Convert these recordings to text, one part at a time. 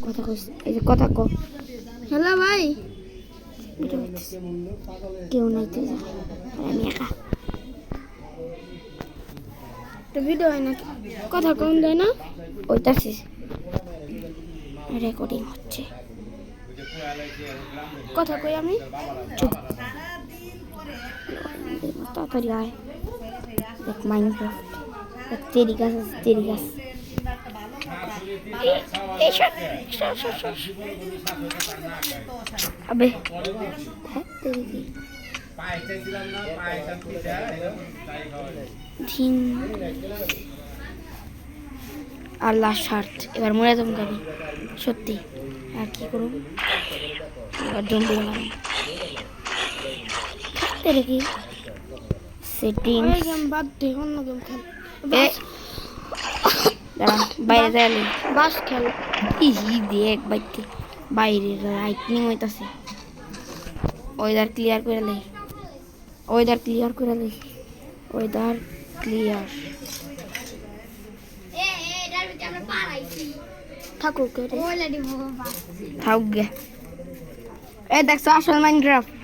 কথা কইস, এই যে কথা ক। হ্যালো ভাই, কেউ নাই তুই যা, আমি একা। তো ভিডিও হয় না, কথা কম দেয় না। ওইটাছিস রেকর্ডিং হচ্ছে, কথা কই আমি। চুপ, তাড়াতাড়ি আয়। দেখ মাইনক্রাফট, দেখ চেরি গাছ আছে, চেরি গাছ। আবে হ্যাঁ তেরি কি ধিন আর লাস্ট শার্ট। এবার মরে যাবো গাবি সত্যি। আর কি করুন, এবার জম্বি গেলাম থাকতে রেখি সেটিং। গেম বাদ দে, অন্য গেম খেল। দাঁড়া বাইরে যাইলে বাস খেল। ইজি দেখ বাইতে বাইরে লাইটনিং হইতাছে। ওয়েদার ক্লিয়ার করে লই, ওয়েদার ক্লিয়ার করে লই, ওয়েদার ক্লিয়ার থাকুক থাক গে। এই দেখছো আসল মাইনক্রাফট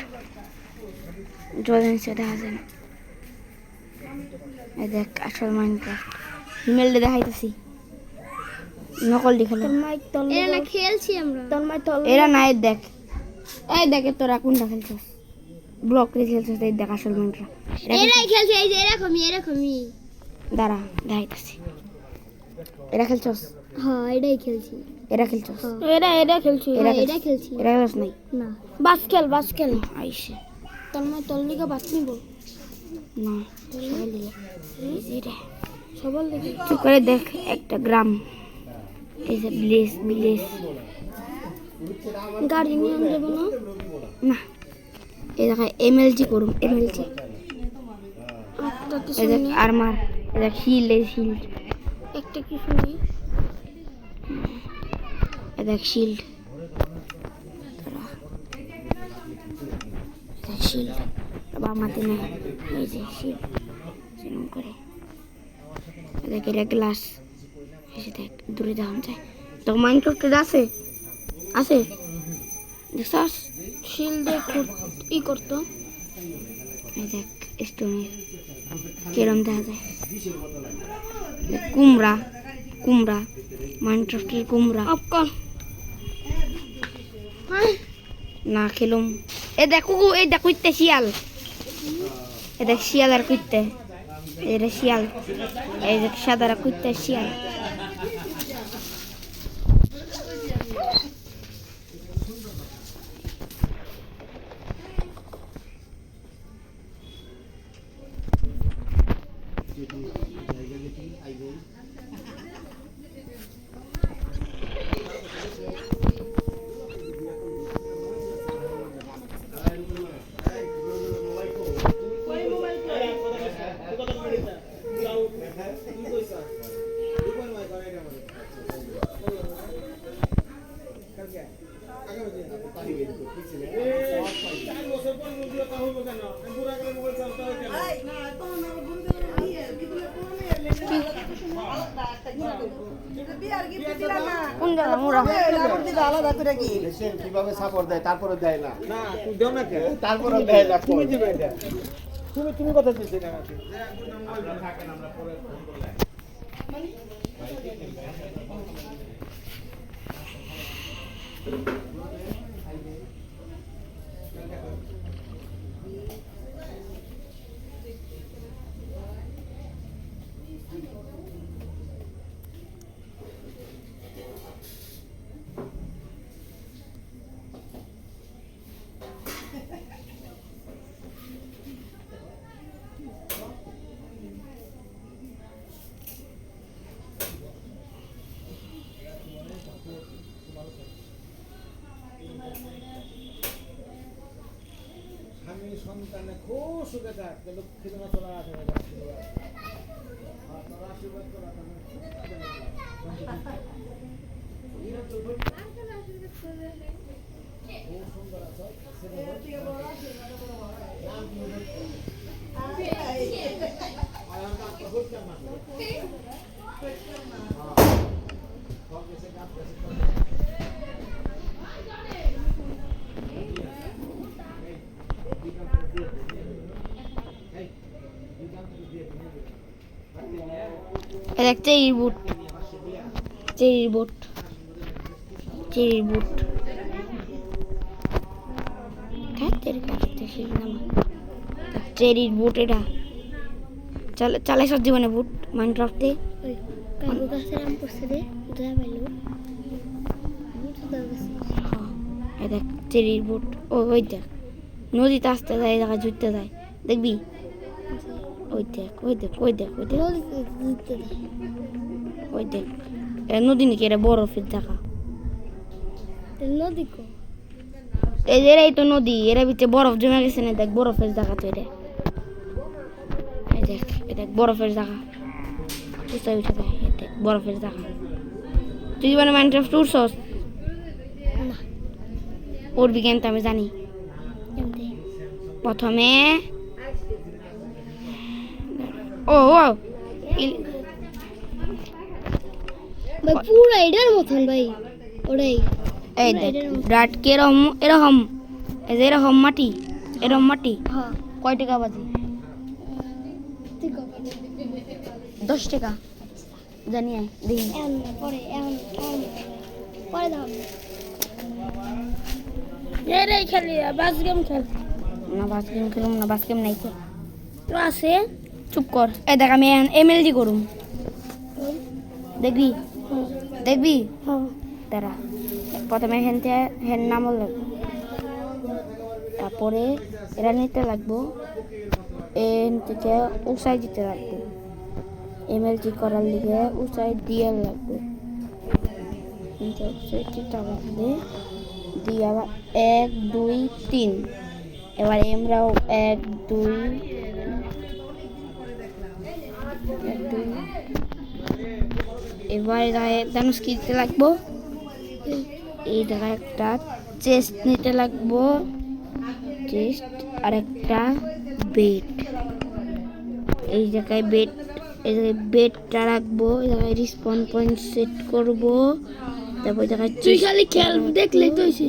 জলের দেখা যায় না। এই দেখ আসল মাইনক্রাফট ইমেলটা দেখাইতেছি, নকল দেখালো। তোর মাইক তল এরা না খেলছি আমরা, তোর মাইক তল এরা নাই দেখ। এই দেখে তোরা কোনটা খেলছিস, ব্লক রে খেলছিস। এই দেখ আসল মাইনক্রাফট এরাই খেলছে, এই যে এরকমই এরকমই। দাঁড়া দেখাইতেছি। এরা খেলছস? হ্যাঁ এটাই খেলছি। এরা খেলছস? এরা খেলছি, এরা এটা খেলছি। এরা খেলছ নাই? না বাস খেল, বাস খেল। আইসে তোর মাইক তল লিগা বাস নিব না সবাই লিগে এই রে সবল দেখি। চুপ করে দেখ একটা গ্রাম, এই যে ভিলেজ ভিলেজ। গাড়ি নিয়ে দেব না না এই দেখা এমএলজি করুম, এমএলজি। একটা তো এই দেখ শুনি, আর্মার, এই দেখ শিল্ড, এই শিল্ড। একটা কি শুনি। এই দেখ শিল্ড, শিল্ড বামাতে নেই। এই যে শিল্ড সেরকম করে। এই দেখ এটা গ্লাস, এই যে দেখ দূরে যাওয়া যায়। তো মাইনক্রাফটে আছে আছে দেখছস শিল্ডে ই করতো। এই দেখ স্টোনের কেরম দেখা যায়। কুমড়া, কুমড়া মাইনক্রাফটের কুমড়া। আপকল না খেলুম। এ দেখো, এই দেখ কুইতে শিয়াল, এ দেখ শিয়াল আর কুইতে, এই রে শিয়াল, এই যে সাদারা কুইতে শিয়াল। কোন জায়গা মোরা আলাদা করে কি কিভাবে সাপোর্ট দেয় তারপরে দেয় না। না তুমি দেও না কে? তারপরে দেয় না। তুমি দিবে এটা। তুমি কথা দিতে না আমাকে। আপনারা থাকেন, আমরা পরে ফোন করলে। আমি সন্তানে খুব সুখে থাক, লক্ষ্মী তোমার চলা আছে তোরা আশীর্বাদ করা খুব সুন্দর আছো। আর এটা চেরির বুট, চেরির বুট, চেরির বুট। চেরির বুট এটা চালাই সব জীবনে বুট মাইনক্রাফটে। ওই কাকু গাছের আম পড়ছে রে, কোথায় পাইলো? এই দেখ চেরির বুট। ওই দেখ নদীতে আসতে যায়, এই জায়গায় জুড়তে যায়, দেখবি? ওই দেখ ওই দেখ ওই দেখ ওই দেখ নদীতে ঘুরতে দেয়। ওই দেখ নদী নাকি এটা বরফের জায়গা। নদী কো? এই যে এরাই তো নদী, এরা ভিতরে বরফ জমে গেছে না, দেখ বরফের জায়গা তো এটা। এই দেখ এই দেখ বরফের জায়গা, উঠে উঠে যায়, এই দেখ বরফের জায়গা। তুই মানে মাইনক্রাফট উঠছস? না, উঠবি কেন তো আমি জানি। কেমতে? প্রথমে ও ভাই পুরো এটার মতন ভাই, ওটাই। এই দেখ ডাট কে এরকম এরকম, এই যে এরকম মাটি, এরকম মাটি হ্যাঁ, কয় টাকা বাজি? ঠিক আছে। 10 টাকা জানি আয় দেখি। এখন পরে, এখন পরে দাও। এটাই খেলি, বাস গেম খেল। না বাস গেম খেলুম না, বাস গেম নাই তো। তো আছে। চুপ কর। এই দেখ আমি এমএলজি করুম, দেখবি? দেখবি হ্যাঁ, তারা প্রথমে হেন থেকে হেন নামও লাগবে, তারপরে এরা নিতে লাগবো, এন থেকে উঁচাই দিতে লাগবে। এমএলজি করার লিগে উঁচাই দিয়ে লাগবে, উঁচাই দিতে লাগবে দিয়ে আবার 1 2 3। এবার আমরাও 1 2 1 2। এবার দানুষ কি দিতে লাগবো? এই জায়গায় একটা চেস্ট নিতে লাগবো, চেস্ট আর একটা বেড। এই জায়গায় বেড, এই জায়গায় বেডটা রাখবো, এই জায়গায় রিসপন পয়েন্ট সেট করবো, তারপর এই জায়গায় তুই খালি খেল দেখলেই তো হয়েছে।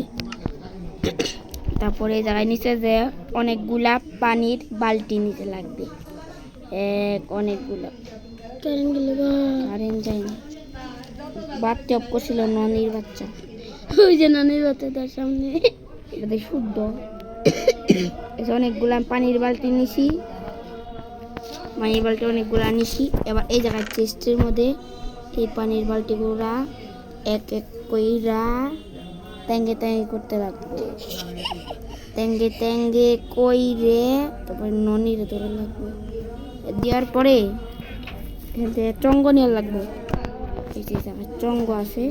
তারপরে এই জায়গায় নিচে যে অনেকগুলা পানির বালতি নিতে লাগবে, অনেকগুলা। কারেন্ট গেলে বা কারেন্ট যায় না, বাচ্চা অফ করছিল ননির বাচ্চা, ওই যে নানির বাচ্চা তার সামনে। এটাতে শুদ্ধ। এই যে অনেকগুলা পানির বালতি নিছি, পানির বালতি অনেকগুলা নিছি। এবার এই জায়গায় চেস্টের মধ্যে এই পানির বালতিগুলা এক এক কইরা ট্যাঙ্গে ট্যাঙ্গে করতে লাগবে, ট্যাঙ্গে ট্যাঙ্গে কইরে তারপরে ননিরে ধরে লাগবে। দেওয়ার পরে এখান থেকে চঙ্গ নিয়ে লাগবে। এই যে জায়গায় চঙ্গ আছে,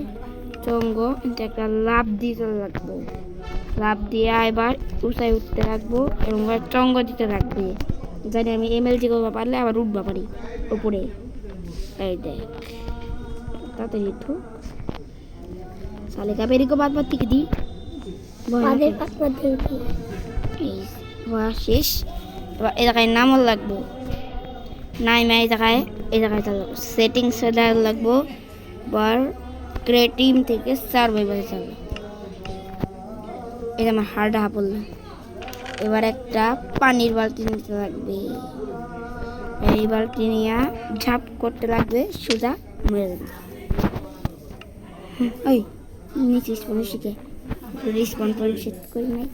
চঙ্গ এটা একটা লাভ দিতে লাগবে, লাভ দিয়ে এবার উঁচাই উঠতে লাগবো এবং চঙ্গ দিতে লাগবে। জানি আমি এমএলজি করতে পারলে আবার উঠবা পারি উপরে। এই দেখ তাড়াতাড়ি ঢুক, শালিকা বেরিকো বাদ বাদ থেকে দিই। বাদের পাতলা দিয়ে এই হওয়া শেষ। এবার এই জায়গায় নামও লাগবো, নাই এই জায়গায় চালাবো সেটিংস লাগবো, বার ক্রিয়েটিভ থেকে সার্ভাইভারে চালাবো। এটা আমার হার্ড হা পড়লো। এবার একটা পানির বালতি নিতে লাগবে, এই বালতি নিয়ে ঝাপ করতে লাগবে, সোজা মেরে দেবে। ওই নিচে স্পন শিখে রিসপন পয়েন্ট সেট করি নাই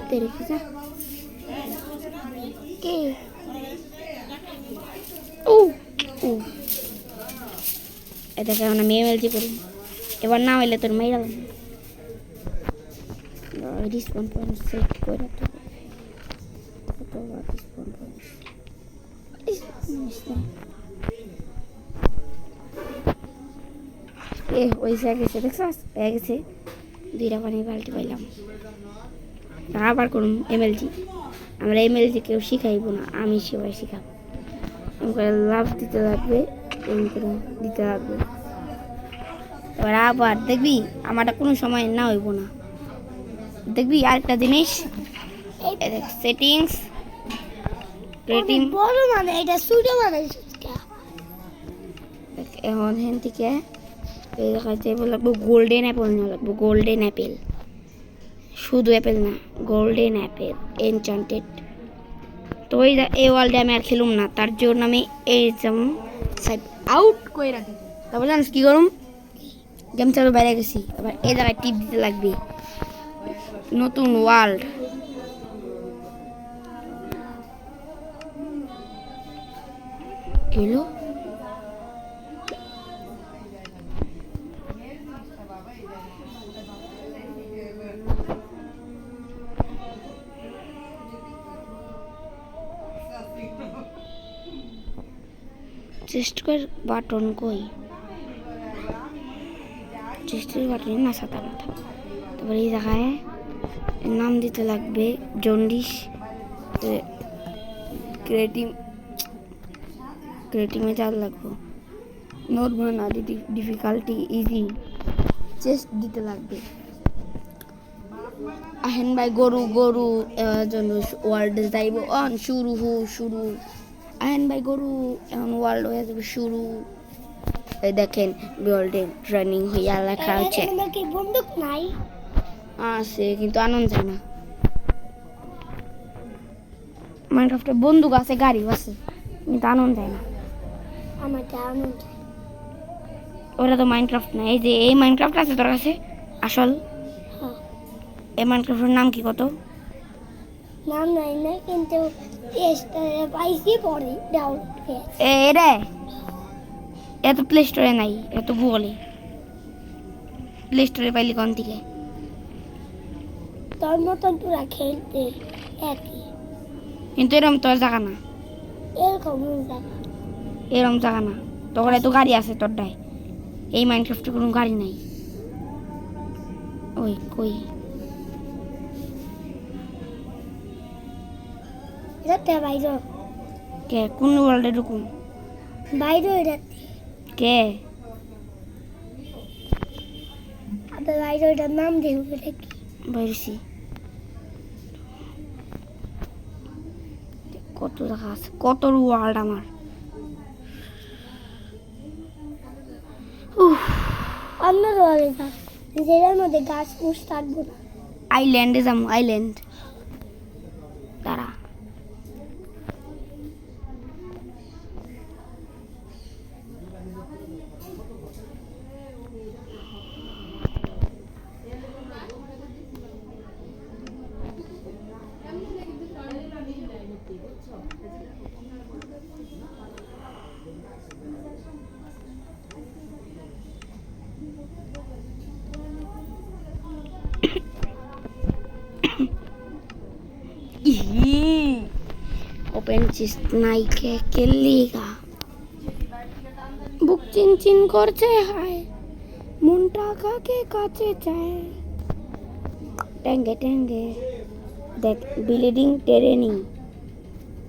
তেরে যা কে? ও ও এটা কেমন আমি এমএলজি করি। এবার না হইলে তোর মেয়ে যাবে, রিসপন পয়েন্ট সেট করে রিসপন পয়েন্ট ওই গেছে, দেখছস হয়ে গেছে। 2টা পানির বালতি পাইলাম, আবার করুন এমএলজি। আমরা এমএলজি কেউ শিখাইব না, আমি সবাই শিখাবো। লাভ দিতে লাগবে, এমন করে দিতে লাগবে। এবার আবার দেখবি আমারটা কোনো সময় না হইব না। দেখবি আরেকটা জিনিস, সেটিংস ক্রিয়েটিভ বড় মানে এটা ছোট মানে এখন হেন থেকে এই দেখাইতে লাগবো গোল্ডেন অ্যাপেল নেওয়া লাগবো, গোল্ডেন অ্যাপেল, শুধু অ্যাপেল না, গোল্ডেন অ্যাপেল এনচান্টেড। তো এই ওয়ার্ল্ডে আমি আর খেলুম না, তার জন্য আমি এই যেমন সাইড আউট করে রাখি। তারপর জানিস কি করুম, গেম চালু বাইরে গেছি, আবার এই জায়গায় টিপ দিতে লাগবে। নতুন ওয়ার্ল্ড, এলো চেস্ট কর বাটন কই, চেস্টের বাটন না সাদা মাথা। তারপরে এই জায়গায় নাম দিতে লাগবে জন্ডিস, ক্রিয়েটিং ক্রিয়েটিংয়ে যা লাগবে নর্মাল না ডিফিকাল্টি ইজি, চেস্ট দিতে লাগবে। আহেন ভাই গরু গরু জন্য ওয়ার্ল্ড যাইব অন শুরু শুরু। আহেন ভাই গরু এখন ওয়ার্ল্ড হয়ে যাবে শুরু। এই দেখেন ওয়ার্ল্ডে রানিং হইয়া লেখা আছে। কি বন্দুক নাই? আছে কিন্তু আনন্দ যায় না। মাইনক্রাফটে বন্দুক আছে, গাড়িও আছে, কিন্তু আনন্দ যায় না। আমার আনন্দ। ওরা তো মাইনক্রাফট না। এই যে এই মাইনক্রাফট আছে তোর কাছে আসল, হ্যাঁ। এই মাইনক্রাফটের নাম কি কত? নাম নাই না, কিন্তু পাইছি পরে ডাউট এ রে, এত প্লে স্টোরে নাই, এত গুগলে। প্লে স্টোরে পাইলি কোন থেকে? তোর মতন পুরা খেলতে একই কিন্তু এরম তোর জায়গা না, এরকম জায়গা। এরম জায়গা না। তোর এত গাড়ি আছে তোর ডায়, এই মাইনক্রাফটে কোনো গাড়ি নাই। ওই কই এটা বাইরে কে কোন ওয়ার্ল্ডে ঢুকুন? বাইরে এটা কে আপনার বাইরে এটার নাম দেখবে কি? বাইরেছি কত জায়গা আছে, কত ওয়ার্ল্ড আমার। অন্য রয়ে যা, যেটার মধ্যে গাছ ফুস থাকবো না। আইল্যান্ডে যাবো, আইল্যান্ড। দাঁড়া ওপেন চিস্ট নাই কে লিগা বুক চিন চিন করছে, হায় মনটা কাকে কাছে চায়। ট্যাঙ্গে ট্যাঙ্গে দেখ বিল্ডিং টেরেনিং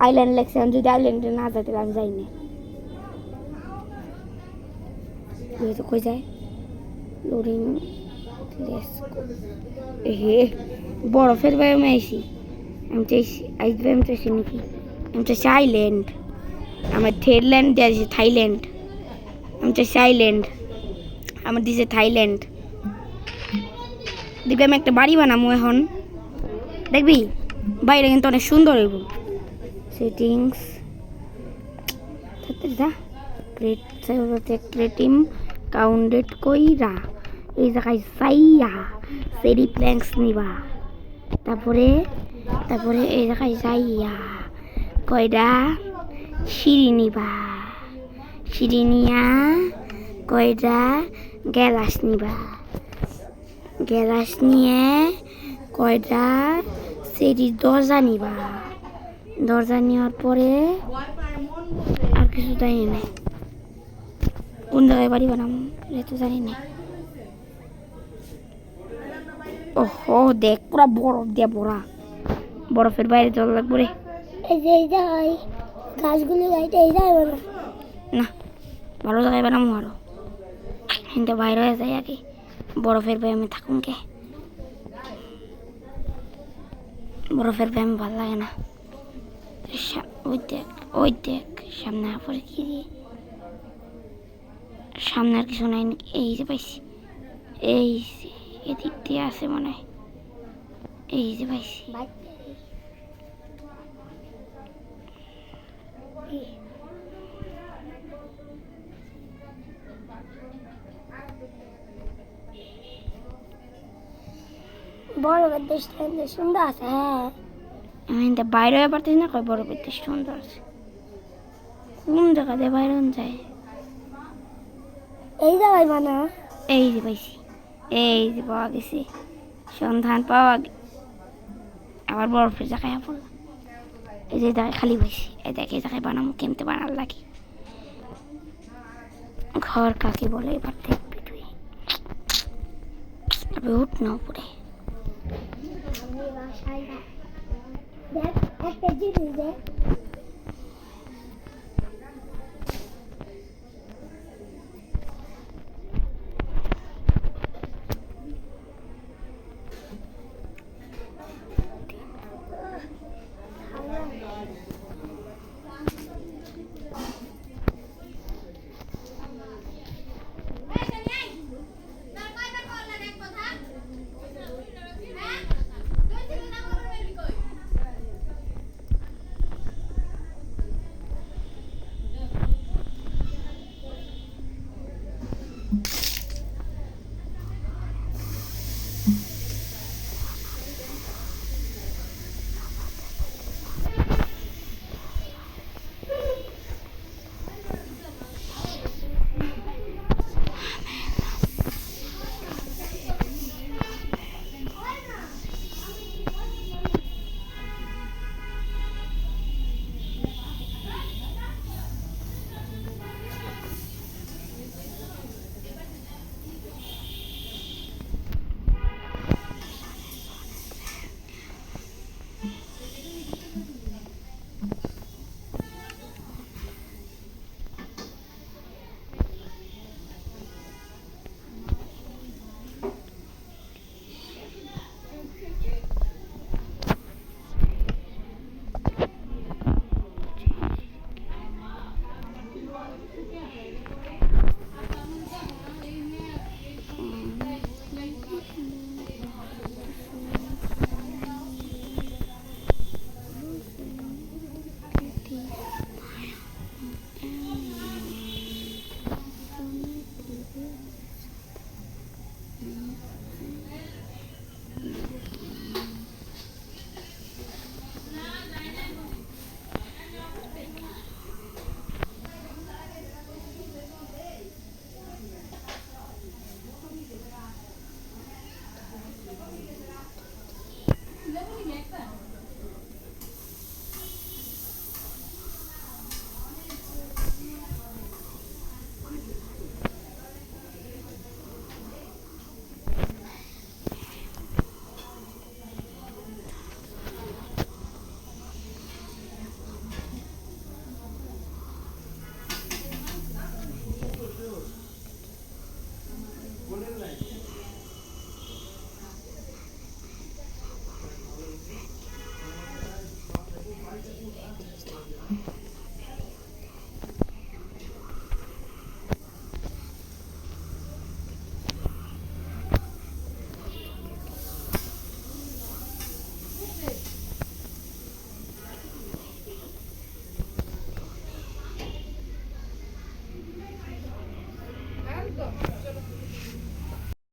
আইল্যান্ড লেখছে। আমি যদি আইল্যান্ডে না যেতে আমি যাই না। তো কই যায় লোডিং হে বরফের ব্যায়ামে আইসি। আমি চাইছি আইস ব্যায়াম চাইছি নাকি? আমি চাইছি আইল্যান্ড। আমার থেডল্যান্ড দিয়েছে থাইল্যান্ড। আমি চাইছি আইল্যান্ড, আমার দিয়েছে থাইল্যান্ড। দেখবি আমি একটা বাড়ি বানাবো এখন, দেখবি বাইরে কিন্তু অনেক সুন্দর হইব। সেটিংস যা ক্রিয়েটিভ কাউন্টেড কইরা এই জায়গায় যাইয়া সেরি প্ল্যাঙ্কস নিবা। তারপরে এই জায়গায় যাইয়া কয়টা সিঁড়ি নিবা, সিঁড়ি নিয়া কয়টা গ্যালাস নিবা, গ্যালাস নিয়ে কয়টা সেরি দরজা নিবা, দরজা নেওয়ার পরে আর কিছু জানি না কোন জায়গায় বাড়ি বানাবো তো জানি না। ওহো দেখ পুরা বরফ দিয়ে ভরা, বরফের বাইরে চলা লাগবো রে। এই যে এই জায়গায় গাছগুলি গাইতে এই যাবে না, না ভালো জায়গায় বানাবো আরো, কিন্তু বাইরে হয়ে যায় আগে বরফের ব্যায়ামে থাকুন কে। বরফের ব্যায়াম ভালো লাগে না। ওই দেখ সামনে পরে কি সামনে আর কিছু নাই নাকি? এই যে পাইছি, এই এদিক দিয়ে আছে মনে হয়, এই যে পাইছি। বরফের দেশটা কিন্তু সুন্দর আছে হ্যাঁ আমি কিন্তু বাইরে হয়ে পারতেছি না কই বরফের দেশ সুন্দর আছে কোন জায়গাতে বাইরে যায় এই জায়গায় মানে এই যে পাইছি এই যে পাওয়া গেছে সন্ধান পাওয়া আবার বরফের জায়গায় পড়লাম এই যে জায়গায় খালি পাইছি এই দেখ এই জায়গায় বানাবো কেমতে বানার লাগে ঘর কাকে বলে এবার দেখবি তুই তবে উঠ না উপরে আমি বাসায় দেখ একটা জিনিস দেখ